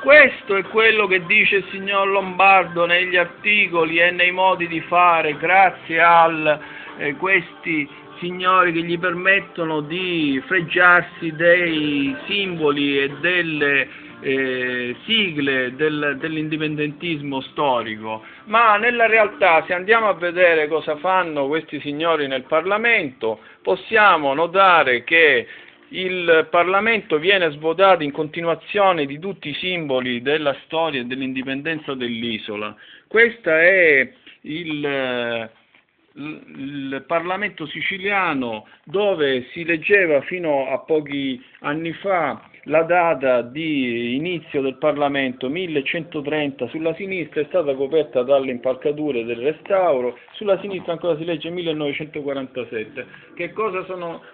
Questo è quello che dice il signor Lombardo negli articoli e nei modi di fare, grazie a questi signori che gli permettono di fregiarsi dei simboli e delle sigle dell'indipendentismo storico. Ma nella realtà, se andiamo a vedere cosa fanno questi signori nel Parlamento, possiamo notare che il Parlamento viene svuotato in continuazione di tutti i simboli della storia e dell'indipendenza dell'isola. Questo è il Parlamento siciliano, dove si leggeva fino a pochi anni fa la data di inizio del Parlamento, 1130, sulla sinistra è stata coperta dalle impalcature del restauro, sulla sinistra ancora si legge 1947. Che cosa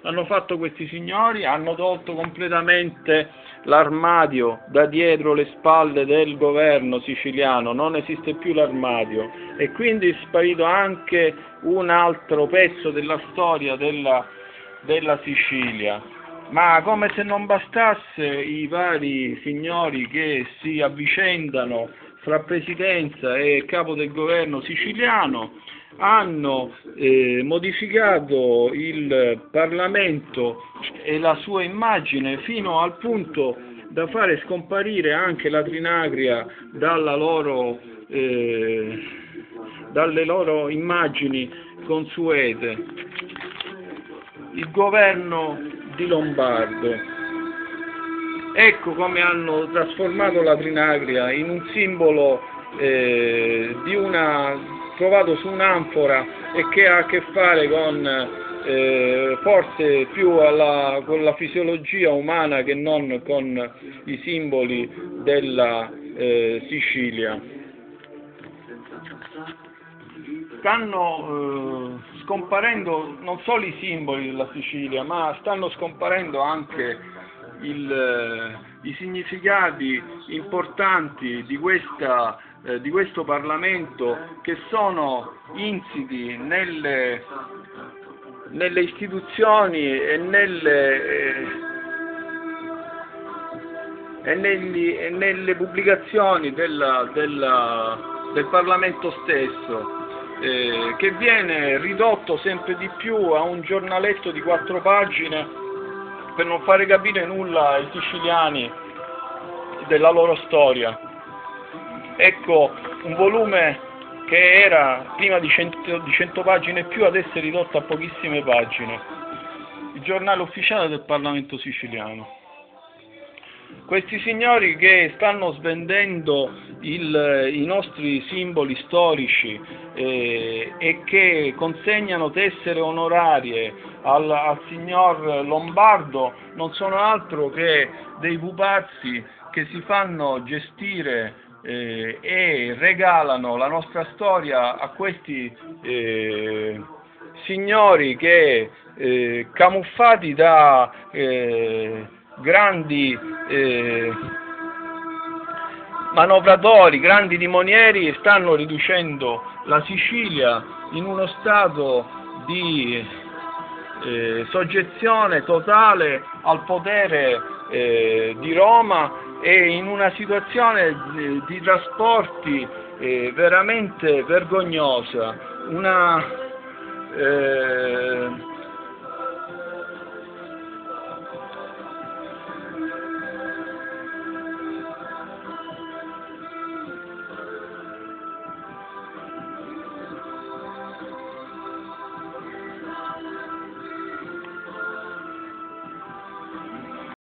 hanno fatto questi signori? Hanno tolto completamente l'armadio da dietro le spalle del governo siciliano, non esiste più l'armadio, e quindi è sparito anche un altro pezzo della storia della Sicilia. Ma come se non bastasse, i vari signori che si avvicendano fra presidenza e capo del governo siciliano hanno modificato il Parlamento e la sua immagine fino al punto da fare scomparire anche la Trinagria dalle loro immagini consuete. Il governo di Lombardo. Ecco come hanno trasformato la Trinagria in un simbolo trovato su un'anfora e che ha a che fare con forse più con la fisiologia umana che non con i simboli della Sicilia. Stanno scomparendo non solo i simboli della Sicilia, ma stanno scomparendo anche i significati importanti di questo Parlamento, che sono insiti nelle istituzioni e nelle pubblicazioni del Parlamento stesso, che viene ridotto sempre di più a un giornaletto di 4 pagine per non fare capire nulla ai siciliani della loro storia. Ecco, un volume che era prima di 100 pagine e più, adesso è ridotto a pochissime pagine. Il giornale ufficiale del Parlamento siciliano. Questi signori che stanno svendendo i nostri simboli storici e che consegnano tessere onorarie al signor Lombardo non sono altro che dei pupazzi che si fanno gestire e regalano la nostra storia a questi signori che, camuffati da grandi manovratori, grandi timonieri, stanno riducendo la Sicilia in uno stato di soggezione totale al potere di Roma e in una situazione di trasporti veramente vergognosa,